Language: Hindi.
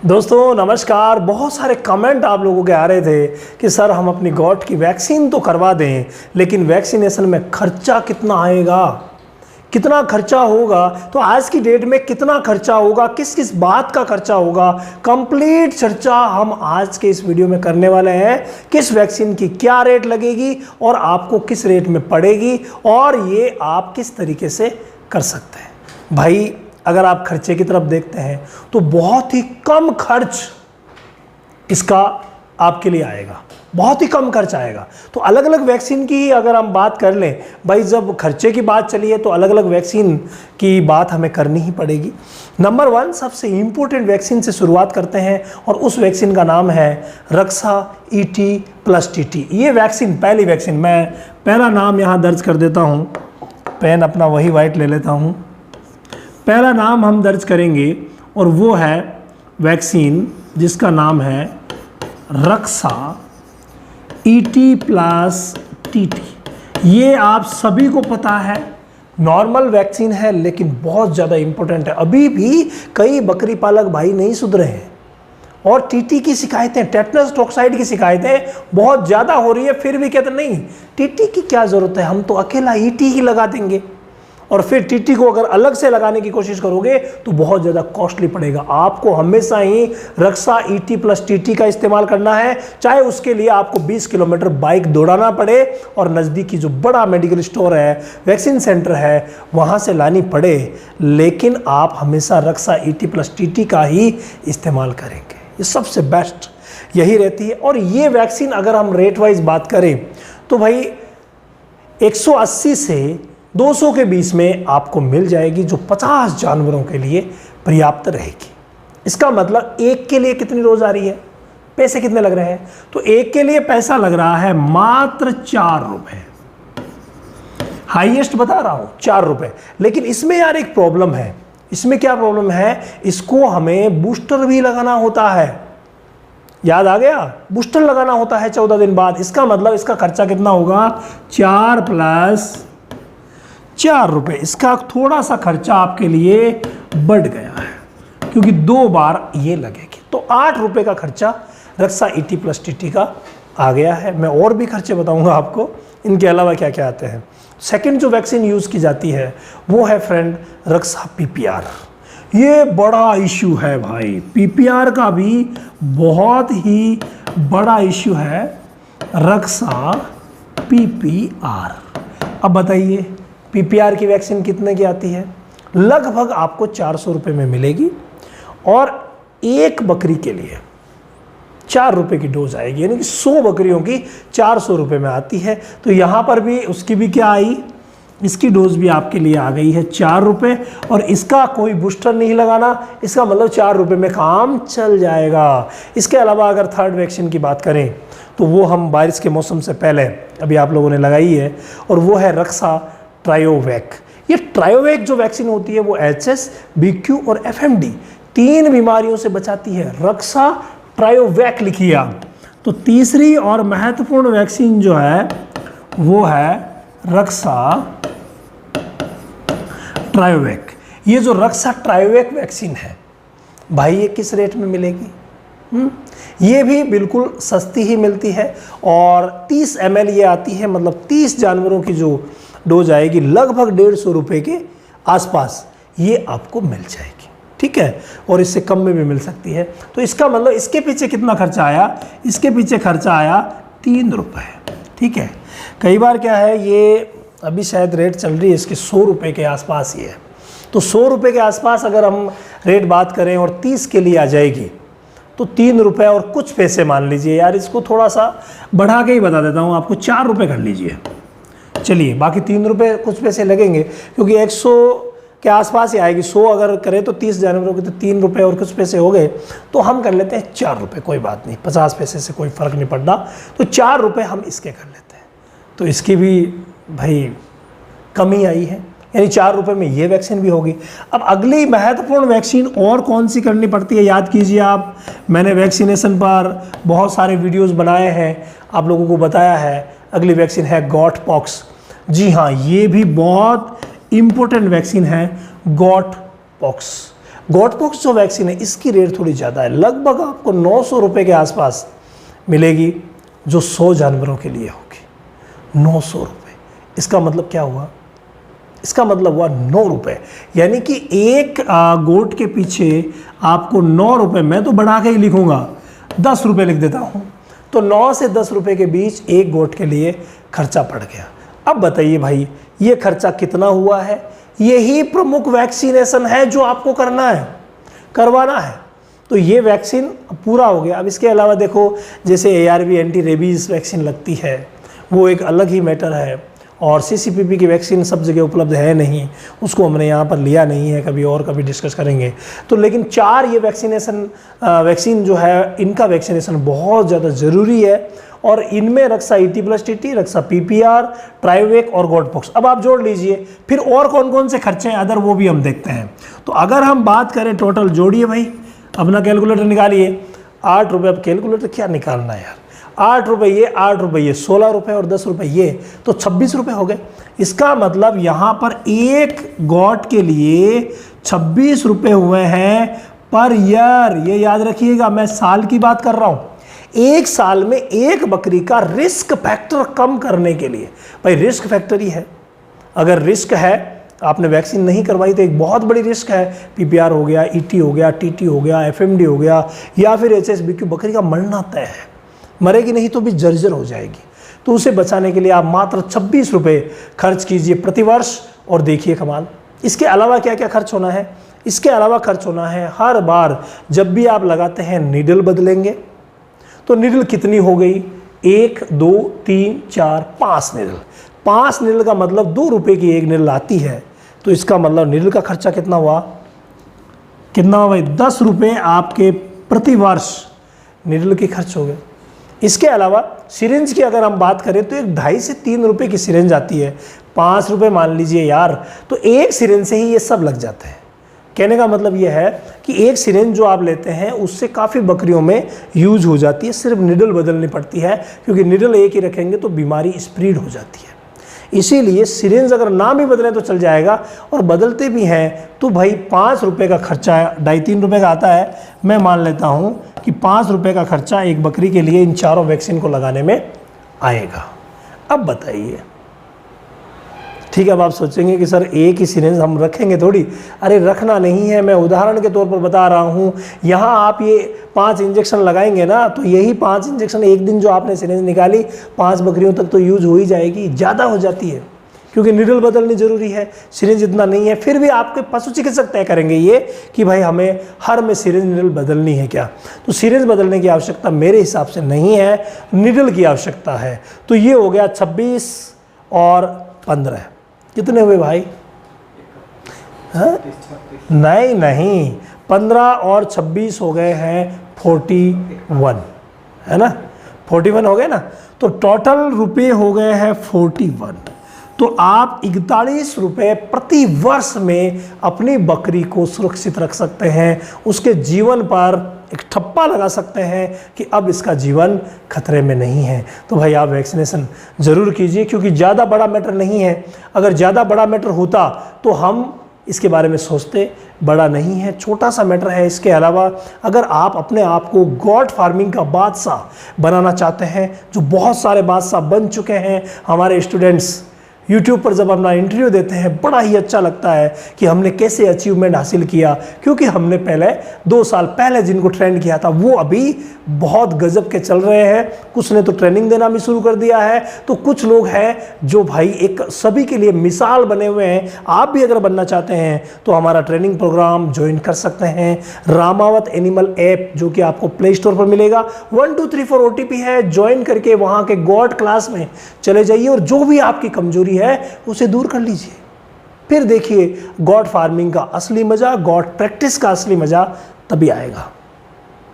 दोस्तों नमस्कार। बहुत सारे कमेंट आप लोगों के आ रहे थे कि सर हम अपनी गॉट की वैक्सीन तो करवा दें, लेकिन वैक्सीनेशन में खर्चा कितना आएगा, कितना खर्चा होगा। तो आज की डेट में कितना खर्चा होगा, किस किस बात का खर्चा होगा, कंप्लीट चर्चा हम आज के इस वीडियो में करने वाले हैं। किस वैक्सीन की क्या रेट लगेगी और आपको किस रेट में पड़ेगी और ये आप किस तरीके से कर सकते हैं। भाई अगर आप खर्चे की तरफ देखते हैं तो बहुत ही कम खर्च इसका आपके लिए आएगा, बहुत ही कम खर्च आएगा। तो अलग अलग वैक्सीन की अगर हम बात कर लें, भाई जब खर्चे की बात चली है तो अलग अलग वैक्सीन की बात हमें करनी ही पड़ेगी। नंबर 1 सबसे इम्पोर्टेंट वैक्सीन से शुरुआत करते हैं और उस वैक्सीन का नाम है रक्षा ET+TT। ये वैक्सीन पहली वैक्सीन, मैं पहला नाम यहाँ दर्ज कर देता हूँ, पेन अपना वही वाइट ले लेता हूँ। पहला नाम हम दर्ज करेंगे और वो है वैक्सीन जिसका नाम है रक्षा ET+TT। ये आप सभी को पता है नॉर्मल वैक्सीन है, लेकिन बहुत ज़्यादा इम्पोर्टेंट है। अभी भी कई बकरी पालक भाई नहीं सुधरे हैं और टीटी की शिकायतें, टेटनस टॉक्साइड की शिकायतें बहुत ज़्यादा हो रही है, फिर भी कहते नहीं टीटी की क्या ज़रूरत है, हम तो अकेला ET ही लगा देंगे। और फिर टीटी को अगर अलग से लगाने की कोशिश करोगे तो बहुत ज़्यादा कॉस्टली पड़ेगा। आपको हमेशा ही रक्षा ET+TT का इस्तेमाल करना है, चाहे उसके लिए आपको 20 किलोमीटर बाइक दौड़ाना पड़े और नज़दीकी जो बड़ा मेडिकल स्टोर है, वैक्सीन सेंटर है, वहाँ से लानी पड़े, लेकिन आप हमेशा रक्षा ET+TT का ही इस्तेमाल करेंगे। ये सबसे बेस्ट यही रहती है। और ये वैक्सीन अगर हम रेट वाइज बात करें तो भाई 180 से 200 के बीच में आपको मिल जाएगी, जो 50 जानवरों के लिए पर्याप्त रहेगी। इसका मतलब एक के लिए कितनी रोज आ रही है, पैसे कितने लग रहे हैं, तो एक के लिए पैसा लग रहा है मात्र 4 रुपए, हाईएस्ट बता रहा हूं 4 रुपए। लेकिन इसमें यार एक प्रॉब्लम है। इसमें क्या प्रॉब्लम है, इसको हमें बूस्टर भी लगाना होता है। याद आ गया, बूस्टर लगाना होता है 14 दिन बाद। इसका मतलब इसका खर्चा कितना होगा, 4 + 4 रुपये। इसका थोड़ा सा खर्चा आपके लिए बढ़ गया है क्योंकि 2 बार ये लगेगी, तो 8 रुपये का खर्चा रक्षा ET+TT का आ गया है। मैं और भी खर्चे बताऊंगा आपको, इनके अलावा क्या क्या आते हैं। सेकंड जो वैक्सीन यूज़ की जाती है वो है फ्रेंड रक्षा PPR। ये बड़ा इशू है भाई, PPR का भी बहुत ही बड़ा इशू है, रक्षा PPR। अब बताइए PPR की वैक्सीन कितने की आती है, लगभग आपको 400 रुपये में मिलेगी और एक बकरी के लिए 4 रुपये की डोज आएगी, यानी कि 100 बकरियों की 400 रुपये में आती है। तो यहाँ पर भी उसकी भी क्या आई, इसकी डोज भी आपके लिए आ गई है 4 रुपये और इसका कोई बूस्टर नहीं लगाना। इसका मतलब 4 रुपये में काम चल जाएगा। इसके अलावा अगर थर्ड वैक्सीन की बात करें तो वो हम बारिश के मौसम से पहले अभी आप लोगों ने लगाई है और वो है रक्षा ट्रायोवैक। ये ट्रायोवैक जो वैक्सीन होती है वो HS, BQ और FMD 3 बीमारियों से बचाती है। रक्षा ट्रायोवैक लिखिए आप। तो तीसरी और महत्वपूर्ण वैक्सीन जो है वो है रक्षा ट्रायोवैक। ये जो रक्षा ट्रायोवैक वैक्सीन है भाई, ये किस रेट में मिलेगी, ये भी बिल्कुल सस्ती ही मिलती है और 30 ml ये आती है, मतलब 30 जानवरों की जो डोज आएगी लगभग 150 रुपये के आसपास ये आपको मिल जाएगी, ठीक है। और इससे कम में भी मिल सकती है। तो इसका मतलब इसके पीछे कितना खर्चा आया, इसके पीछे खर्चा आया 3 रुपये, ठीक है। कई बार क्या है, ये अभी शायद रेट चल रही है इसके 100 रुपये के आसपास ही है। तो 100 रुपये के आसपास अगर हम रेट बात करें और 30 के लिए आ जाएगी तो 3 रुपये और कुछ पैसे मान लीजिए। यार इसको थोड़ा सा बढ़ा के ही बता देता हूँ आपको, 4 रुपये कर लीजिए, चलिए। बाकी 3 रुपये कुछ पैसे लगेंगे क्योंकि 100 के आसपास ही आएगी। 100 अगर करें तो 30 जानवरों के तो 3 रुपये और कुछ पैसे हो गए, तो हम कर लेते हैं 4 रुपये, कोई बात नहीं, 50 पैसे से कोई फ़र्क नहीं पड़ता। तो 4 रुपये हम इसके कर लेते हैं। तो इसकी भी भाई कमी आई है, यानी 4 रुपये में ये वैक्सीन भी होगी। अब अगली महत्वपूर्ण वैक्सीन और कौन सी करनी पड़ती है, याद कीजिए आप। मैंने वैक्सीनेशन पर बहुत सारे वीडियोस बनाए हैं, आप लोगों को बताया है। अगली वैक्सीन है गॉट पॉक्स। जी हाँ, ये भी बहुत इम्पोर्टेंट वैक्सीन है गॉट पॉक्स। गॉटपॉक्स जो वैक्सीन है इसकी रेट थोड़ी ज़्यादा है, लगभग आपको 900 रुपये के आसपास मिलेगी, जो 100 जानवरों के लिए होगी। 900 रुपये, इसका मतलब क्या हुआ? इसका मतलब हुआ 9 रुपये, यानी कि एक गोट के पीछे आपको 9 रुपये, मैं तो बढ़ा के ही लिखूंगा, 10 रुपये लिख देता हूँ, तो 9 से 10 रुपये के बीच एक गोट के लिए खर्चा पड़ गया। अब बताइए भाई, ये खर्चा कितना हुआ है? यही प्रमुख वैक्सीनेशन है जो आपको करना है, करवाना है। तो ये वैक्सीन पूरा हो गया। अब इसके अलावा देखो, जैसे ARV एंटी रेबीज़ वैक्सीन लगती है, वो एक अलग ही मैटर है, और CCPP की वैक्सीन सब जगह उपलब्ध है नहीं, उसको हमने यहाँ पर लिया नहीं है, कभी और कभी डिस्कस करेंगे। तो लेकिन 4 ये वैक्सीन जो है, इनका वैक्सीनेशन बहुत ज़्यादा ज़रूरी है, और इनमें रक्षा ET+TT, रक्षा PPR, ट्राइवेक और गॉटपॉक्स। अब आप जोड़ लीजिए, फिर और कौन कौन से खर्चे हैं अदर, वो भी हम देखते हैं। तो अगर हम बात करें टोटल, जोड़िए भाई, अपना कैलकुलेटर निकालिए। 8 रुपये, अब कैलकुलेटर क्या निकालना है यार, 8 रुपये ये, 8 रुपये ये, 16 रुपये और 10 रुपये ये, तो 26 रुपये हो गए। इसका मतलब यहाँ पर एक गॉट के लिए 26 रुपये हुए हैं पर ईयर। ये याद रखिएगा, मैं साल की बात कर रहा हूँ। एक साल में एक बकरी का रिस्क फैक्टर कम करने के लिए, भाई रिस्क फैक्टर ही है। अगर रिस्क है, आपने वैक्सीन नहीं करवाई तो एक बहुत बड़ी रिस्क है, PPR हो गया, ET हो गया, TT हो गया, FMD हो गया, या फिर HSBQ, बकरी का मरना तय है, मरेगी नहीं तो भी जर्जर हो जाएगी। तो उसे बचाने के लिए आप मात्र 26 रुपये खर्च कीजिए प्रतिवर्ष, और देखिए कमाल। इसके अलावा क्या क्या खर्च होना है? इसके अलावा खर्च होना है, हर बार जब भी आप लगाते हैं नीडल बदलेंगे। तो नीडल कितनी हो गई? 1, 2, 3, 4, 5 नीडल। 5 नीडल का मतलब 2 रुपये की एक नीडल आती है, तो इसका मतलब नीडल का खर्चा कितना हुआ? कितना हुआ भाई? 10 रुपये आपके प्रतिवर्ष नीडल के खर्च हो गए। इसके अलावा सिरिंज की अगर हम बात करें तो एक 2.5 से 3 रुपये की सिरिंज आती है, 5 रुपये मान लीजिए यार, तो एक सिरिंज से ही ये सब लग जाते हैं। कहने का मतलब ये है कि एक सिरिंज जो आप लेते हैं उससे काफ़ी बकरियों में यूज हो जाती है, सिर्फ निडल बदलनी पड़ती है, क्योंकि निडल एक ही रखेंगे तो बीमारी स्प्रेड हो जाती है। इसीलिए सिरिंज अगर नाम ही बदलें तो चल जाएगा, और बदलते भी हैं तो भाई 5 रुपये का खर्चा है, 2.5-3 रुपये का आता है। मैं मान लेता हूँ कि 5 रुपये का खर्चा एक बकरी के लिए इन चारों वैक्सीन को लगाने में आएगा। अब बताइए, ठीक है, अब आप सोचेंगे कि सर एक ही सिरिंज हम रखेंगे थोड़ी, अरे रखना नहीं है, मैं उदाहरण के तौर पर बता रहा हूँ। यहाँ आप ये 5 इंजेक्शन लगाएंगे ना, तो यही 5 इंजेक्शन एक दिन जो आपने सिरिंज निकाली 5 बकरियों तक तो यूज हो ही जाएगी, ज़्यादा हो जाती है, क्योंकि निडल बदलनी ज़रूरी है, सिरिंज इतना नहीं है। फिर भी आपके पशु चिकित्सक तय करेंगे ये कि भाई हमें हर में सिरिंज निडल बदलनी है क्या, तो सिरिंज बदलने की आवश्यकता मेरे हिसाब से नहीं है, निडल की आवश्यकता है। तो ये हो गया 26 और 15, कितने हुए भाई? नहीं, 15 और 26 हो गए हैं 41, है ना, 41 हो गए ना। तो टोटल रुपए हो गए हैं 41। तो आप 41 रुपये प्रति वर्ष में अपनी बकरी को सुरक्षित रख सकते हैं, उसके जीवन पर एक ठप्पा लगा सकते हैं कि अब इसका जीवन खतरे में नहीं है। तो भाई आप वैक्सीनेशन ज़रूर कीजिए, क्योंकि ज़्यादा बड़ा मैटर नहीं है। अगर ज़्यादा बड़ा मैटर होता तो हम इसके बारे में सोचते, बड़ा नहीं है, छोटा सा मैटर है। इसके अलावा अगर आप अपने आप को गॉट फार्मिंग का बादशाह बनाना चाहते हैं, जो बहुत सारे बादशाह बन चुके हैं हमारे स्टूडेंट्स, YouTube पर जब अपना इंटरव्यू देते हैं बड़ा ही अच्छा लगता है कि हमने कैसे अचीवमेंट हासिल किया, क्योंकि हमने पहले 2 साल पहले जिनको ट्रेंड किया था वो अभी बहुत गजब के चल रहे हैं। कुछ ने तो ट्रेनिंग देना भी शुरू कर दिया है, तो कुछ लोग हैं जो भाई एक सभी के लिए मिसाल बने हुए हैं। आप भी अगर बनना चाहते हैं तो हमारा ट्रेनिंग प्रोग्राम ज्वाइन कर सकते हैं। रामावत एनिमल ऐप जो कि आपको प्ले स्टोर पर मिलेगा, 1234 OTP है, ज्वाइन करके वहाँ के गॉड क्लास में चले जाइए और जो भी आपकी कमजोरी है उसे दूर कर लीजिए। फिर देखिए गॉड फार्मिंग का असली मजा, गॉड प्रैक्टिस का असली मजा तभी आएगा।